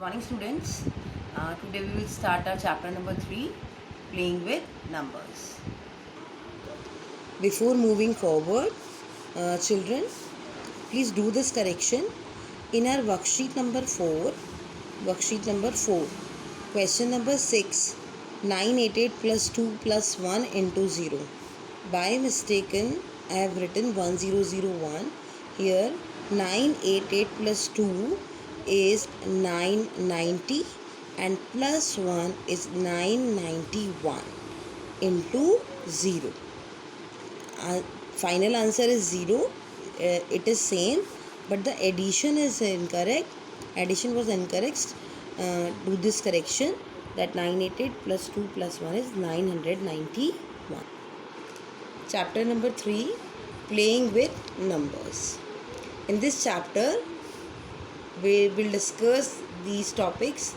Morning students. Today we will start our chapter number 3, playing with numbers. Before moving forward, children, please do this correction. In our worksheet number 4, question number 6, 988 plus 2 plus 1 into 0. By mistaken, I have written 1001. Here 988 plus 2 is 990 and plus 1 is 991 into 0. Final answer is 0. It is same, but the addition is incorrect. Addition was incorrect. Do this correction, that 988 plus 2 plus 1 is 991. Chapter number 3, playing with numbers. In this chapter, we will discuss these topics.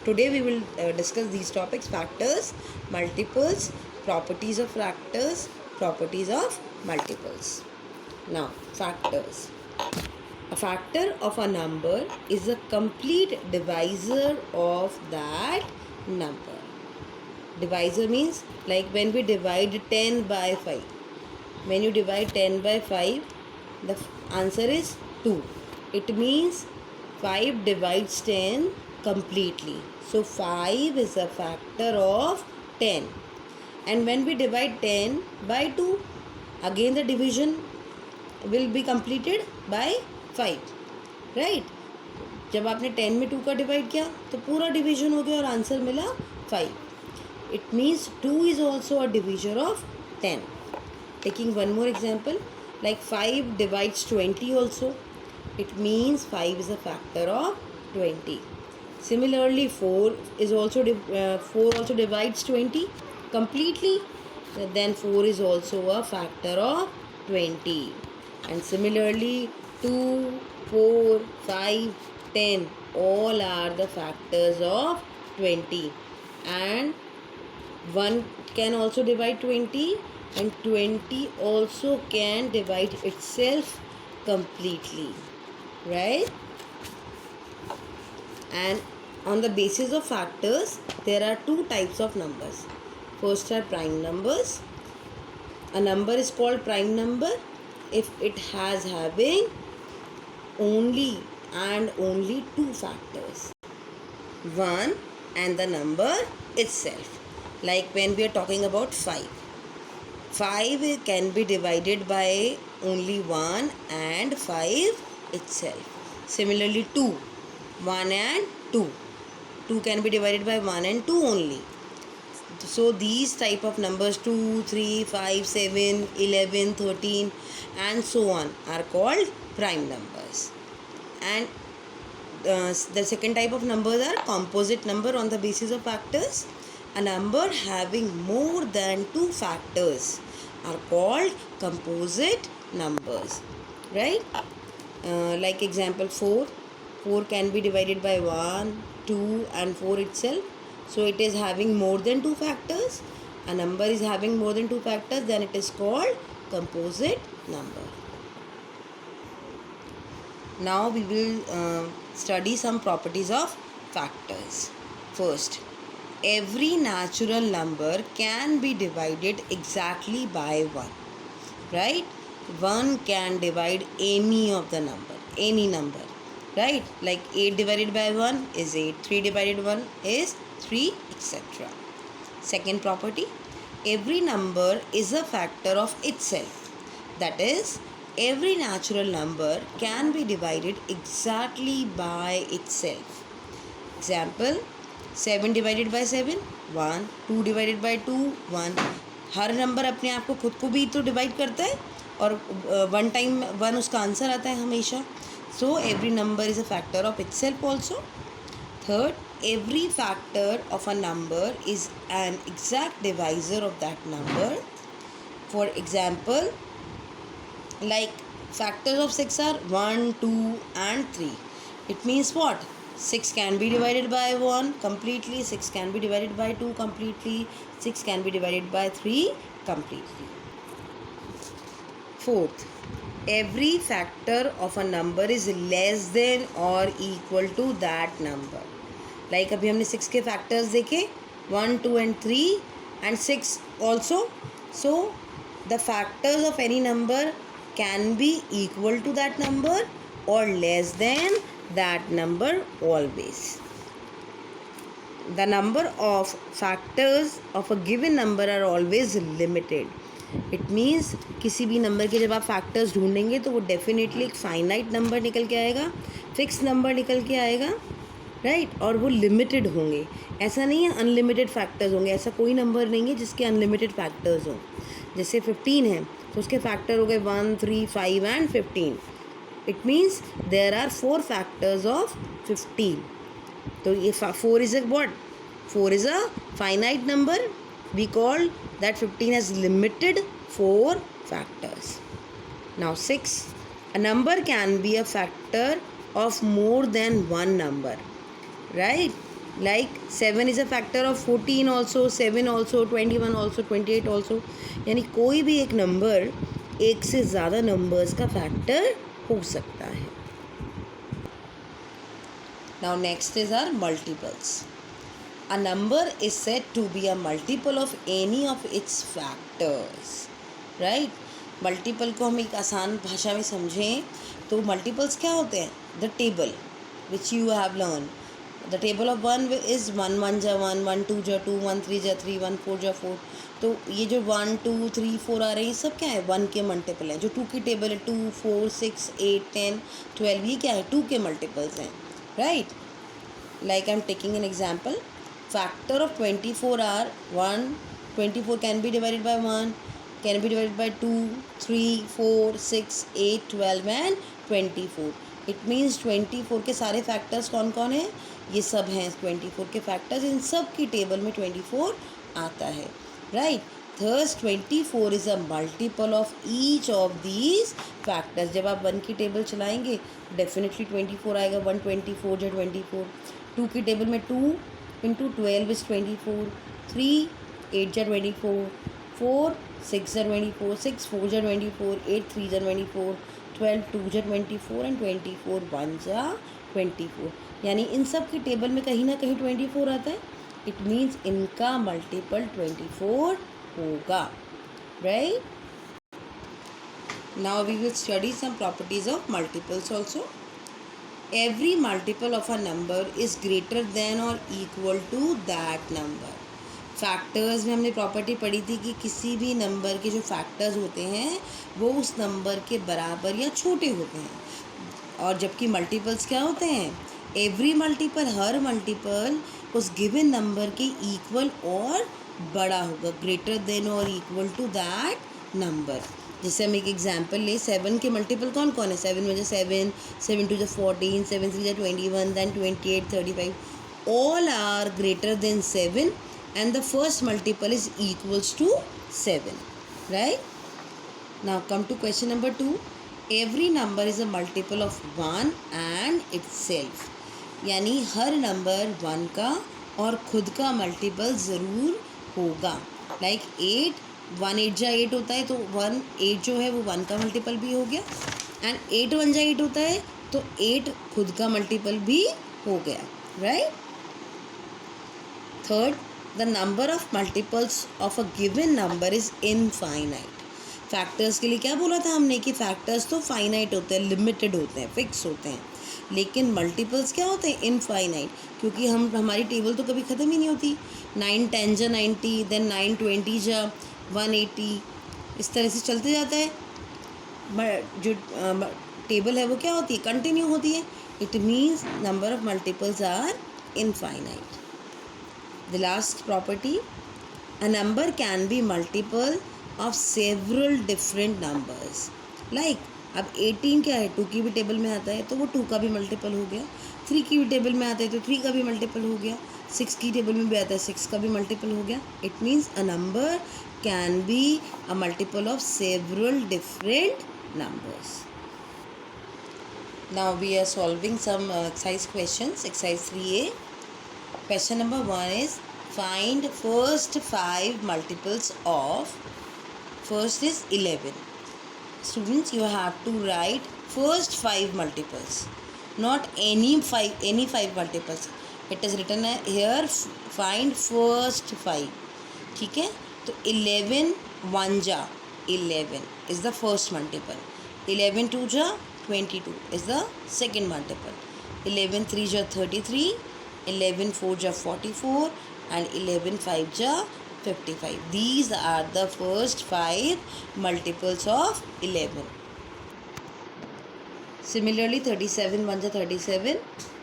Today we will discuss these topics: factors, multiples, properties of factors, properties of multiples. Now, factors. A factor of a number is a complete divisor of that number. Divisor means like when we divide 10 by 5. When you divide 10 by 5, the answer is 2. It means 5 divides 10 completely. So 5 is a factor of 10. And when we divide 10 by 2, again the division will be completed by 5. Right? जब आपने 10 में 2 का divide किया तो पूरा division हो गया और आंसर मिला 5. It means 2 is also a divisor of 10. Taking one more example, like 5 divides 20 also. It means 5 is a factor of 20. Similarly, 4 also divides 20 completely. Then 4 is also a factor of 20. And similarly, 2, 4, 5, 10 all are the factors of 20. And 1 can also divide 20, and 20 also can divide itself completely, right? And on the basis of factors, there are two types of numbers. First are prime numbers. A number is called prime number if it has having only and only two factors, 1 and the number itself. Like when we are talking about 5. 5 can be divided by only 1 and 5 itself. Similarly 2. 1 and 2. 2 can be divided by 1 and 2 only. So these type of numbers 2, 3, 5, 7, 11, 13 and so on are called prime numbers. And the second type of numbers are composite number on the basis of factors. A number having more than two factors are called composite numbers, right? Like example 4. 4 can be divided by 1, 2 and 4 itself. So it is having more than two factors. A number is having more than two factors, then it is called composite number. Now we will study some properties of factors. First, every natural number can be divided exactly by 1. Right? 1 can divide any of the number, any number. Right? Like 8 divided by 1 is 8, 3 divided by 1 is 3, etc. Second property, every number is a factor of itself. That is, every natural number can be divided exactly by itself. Example, 7 divided by 7, 1, 2 divided by 2, 1. Her number अपने आप को खुद को भी तो divide करता है और वन टाइम 1 उसका आंसर आता है हमेशा. So every number is a factor of itself also. Third, every factor of a number is an exact divisor of that number. For example, like factors of 6 are 1, 2 and 3. It means what? 6 can be divided by 1 completely, 6 can be divided by 2 completely, 6 can be divided by 3 completely. Fourth, every factor of a number is less than or equal to that number. Like अभी हमने 6 के factors देखे, 1, 2 and 3 and 6 also. So the factors of any number can be equal to that number or less than that number always. The number of factors of a given number are always limited. It means किसी भी number के जब आप factors ढूंढेंगे तो वो definitely एक finite number निकल के आएगा, फिक्स नंबर निकल के आएगा, राइट और वो लिमिटेड होंगे. ऐसा नहीं है अनलिमिटेड फैक्टर्स होंगे, ऐसा कोई नंबर नहीं है जिसके अनलिमिटेड फैक्टर्स हों. जैसे 15 है तो उसके फैक्टर हो गए 1, 3, 5 and 15. It means there are 4 factors of 15. तो ये 4 is a what? 4 is a finite number. We call that 15 has limited 4 factors. Now 6. A number can be a factor of more than one number, right? Like 7 is a factor of 14 also, 7 also, 21 also, 28 also. यानी कोई भी एक number एक से ज़्यादा numbers का factor हो सकता है. Now next is our multiples. A number is said to be a multiple of any of its factors, right? Multiple को हम एक आसान भाषा में समझें तो मल्टीपल्स क्या होते हैं? The table which you have learn. The table of 1 is 1 1 जा 1, 1 2 जा 2, 1 3 जा 3, 1 4 जा 4. तो ये जो 1 2 3 4 आ रहे हैं ये सब क्या है? 1 के मल्टीपल है. जो 2 की टेबल है 2 4 6 8 10 12 ये क्या है? 2 के मल्टीपल्स हैं, right? Like I am taking an example. Factor of 24 are 1. 24 can be divided by 1, can be divided by 2, 3, 4, 6, 8, 12 and 24. It means 24 के सारे फैक्टर्स कौन कौन हैं? ये सब हैं 24 के फैक्टर्स. इन सब की टेबल में 24 आता है, right? Thus 24 is a multiple of each of these factors. जब आप 1 की टेबल चलाएंगे डेफिनेटली 24 आएगा. 1 24 जो 24. 2 की टेबल में 2 into 12 is 24, 3 8 जा 24, 4 6 जा 24, 6 4 जा 24, 8 3 जा 24, 12 2 जा 24 and 24 1 जा 24. यानी इन सब की टेबल में कहीं ना कहीं 24 आता है. इट मीन्स इनका मल्टीपल 24 होगा, right? Now we will study some properties of multiples also. Every multiple of a number is greater than or equal to that number. Factors में हमने प्रॉपर्टी पढ़ी थी कि किसी भी नंबर के जो फैक्टर्स होते हैं वो उस नंबर के बराबर या छोटे होते हैं. और जबकि मल्टीपल्स क्या होते हैं? एवरी मल्टीपल, हर मल्टीपल उस गिवन नंबर के इक्वल और बड़ा होगा, ग्रेटर देन और इक्वल टू दैट नंबर. जैसे हम एक एग्जाम्पल ले, 7 के मल्टीपल कौन कौन है? 7 में जो 7, 7 2 जो 14, 7 3 जो 21, then 28, 35. All are greater than 7 and the first multiple is equals to 7, right? Now come to question number 2. Every number is a multiple of 1 and itself. यानी हर नंबर 1 का और खुद का मल्टीपल ज़रूर होगा. लाइक 8 1 8 जा 8 होता है तो 1 8 जो है वो 1 का मल्टीपल भी हो गया. एंड 8 1 जा 8 होता है तो 8 खुद का मल्टीपल भी हो गया, right? Third, the number of multiples of a given number is infinite. Factors के लिए क्या बोला था हमने कि फैक्टर्स तो फाइनाइट होते हैं, लिमिटेड होते हैं, फिक्स होते हैं. लेकिन मल्टीपल्स क्या होते हैं? इनफाइनाइट. क्योंकि हमारी टेबल तो कभी ख़त्म ही नहीं होती. 9 10 जा 90, देन 9 20 जा 180, इस तरह से चलते जाता है. जो टेबल है वो क्या होती है? कंटिन्यू होती है. It means number of multiples are infinite. The last property, a number can be multiple of several different numbers. Like अब 18 क्या है? 2 की भी टेबल में आता है तो वो 2 का भी मल्टीपल हो गया. 3 की भी टेबल में आता है तो 3 का भी मल्टीपल हो गया. 6 की टेबल में भी आता है 6 का भी मल्टीपल हो गया. It means a number can be a multiple of several different numbers. Now we are solving some exercise questions. Exercise 3A. Question number 1 is find first 5 multiples of, first is 11. Students, you have to write first 5 multiples, not any 5 multiples. It is written here find first 5. ठीक है, तो 11 1 जा 11 is the first multiple. 11 2 जा 22 is the second multiple. 11 3 जा 33. 11 4 जा 44 and 11 5 ja 55. These are the first 5 multiples of 11. Similarly, 37 1 ja 37,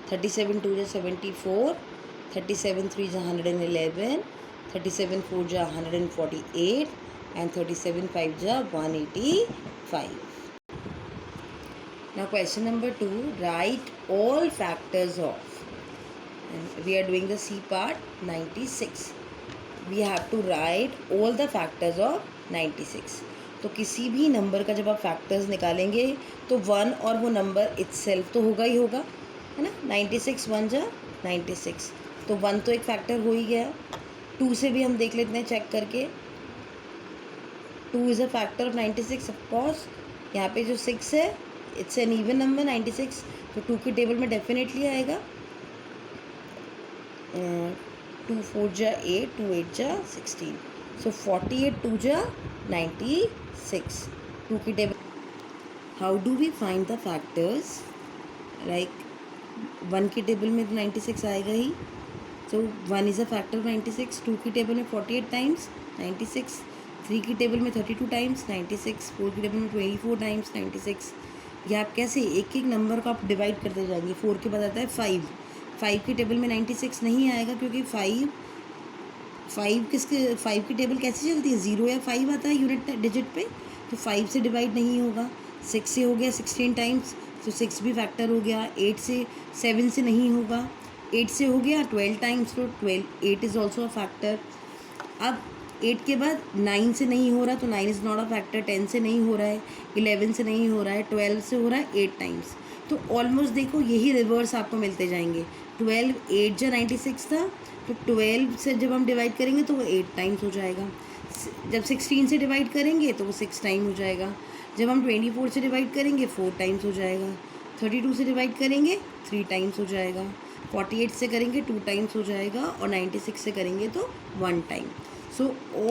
37 2 ja 74, 37 3 ja 111, 37 4 ja 148 and 37 5 ja 185. Now question number 2, write all factors of, and we are doing the C part, 96. We have to write all the factors of 96. तो किसी भी number का जब आप factors निकालेंगे तो 1 और वो नंबर इट्सेल्फ तो होगा ही होगा, है ना. 96 1 जा 96, तो 1 तो एक फैक्टर हो ही गया. 2 से भी हम देख लेते हैं चेक करके. 2 is a factor of 96 of course. यहाँ पे जो 6 है इट्स एन इवन नंबर 96, तो 2 की टेबल में डेफिनेटली आएगा. 2 4 जा 8, 2 8 जा 16, सो 48 2 जा 96. 2 की table. How do we find the factors? Like 1 की टेबल में तो 96 आएगा ही, so 1 is a factor of 96. 2 की टेबल में 48 टाइम्स 96. 3 की टेबल में 32 टाइम्स 96. 4 की टेबल में 24 टाइम्स 96. या आप कैसे एक एक नंबर को आप डिवाइड करते जाएंगे. 4 के बाद आता है 5. 5 की टेबल में 96 नहीं आएगा क्योंकि 5 की टेबल कैसे चलती है, 0 या 5 आता है यूनिट डिजिट पे, तो 5 से डिवाइड नहीं होगा. 6 से हो गया 16 टाइम्स, तो 6 भी फैक्टर हो गया. 7 से नहीं होगा. 8 से हो गया 12 टाइम्स, तो 8 इज़ ऑल्सो अ फैक्टर. अब 8 के बाद 9 से नहीं हो रहा तो 9 इज़ नॉट अ फैक्टर. 10 से नहीं हो रहा है, 11 से नहीं हो रहा है, 12 से हो रहा है 8 टाइम्स. तो ऑलमोस्ट देखो यही रिवर्स आपको मिलते जाएंगे. 12 8 जा 96 था, तो 12 से जब हम डिवाइड करेंगे तो वो 8 टाइम्स हो जाएगा. जब 16 से डिवाइड करेंगे तो वो 6 टाइम हो जाएगा. जब हम 24 से डिवाइड करेंगे 4 टाइम्स हो जाएगा. 32 से डिवाइड करेंगे 3 टाइम्स हो जाएगा. 48 से करेंगे 2 टाइम्स हो जाएगा. और 96 से करेंगे तो 1 टाइम. सो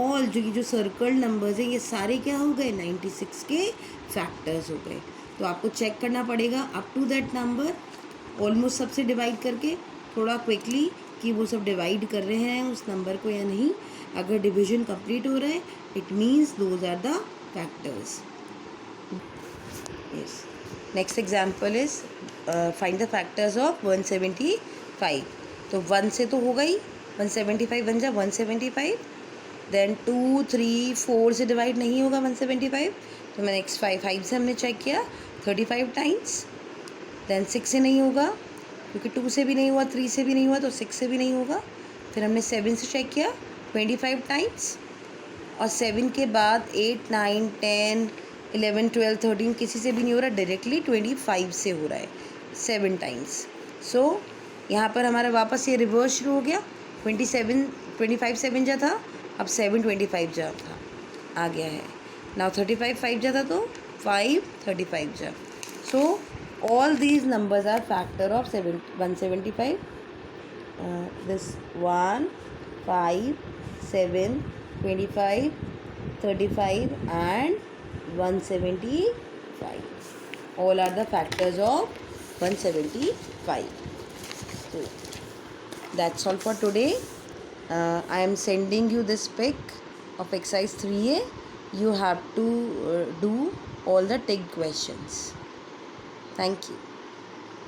ऑल जो सर्कल नंबर्स हैं ये सारे क्या हो गए, 96 के फैक्टर्स हो गए. तो आपको चेक करना पड़ेगा up to that number almost सबसे डिवाइड करके थोड़ा क्विकली कि वो सब डिवाइड कर रहे हैं उस नंबर को या नहीं. अगर डिवीजन कंप्लीट हो रहा है it means those are the factors. Yes. Next example is find the factors of 175. तो 1 से तो होगा ही, 175 बन जा 175. देन 2 3 4 से डिवाइड नहीं होगा 175, तो मैंने नेक्स्ट 5 से हमने चेक किया 35 टाइम्स. देन 6 से नहीं होगा क्योंकि 2 से भी नहीं हुआ, 3 से भी नहीं हुआ, तो 6 से भी नहीं होगा. फिर हमने 7 से चेक किया 25 टाइम्स. और 7 के बाद 8 9 10 11 12 13 किसी से भी नहीं हो रहा, डायरेक्टली 25 से हो रहा है 7 टाइम्स. सो यहाँ पर हमारा वापस ये रिवर्स शुरू हो गया. 25 7 जा था, अब 7 25 जा था आ गया है. नाउ 35 5 जा था तो 5 35 जा. सो all these numbers are factor of 175. This 1 5 7 25 35 and 175 all are the factors of 175. So that's all for today. I am sending you this pic of exercise 3A. You have to do all the TIG questions. Thank you.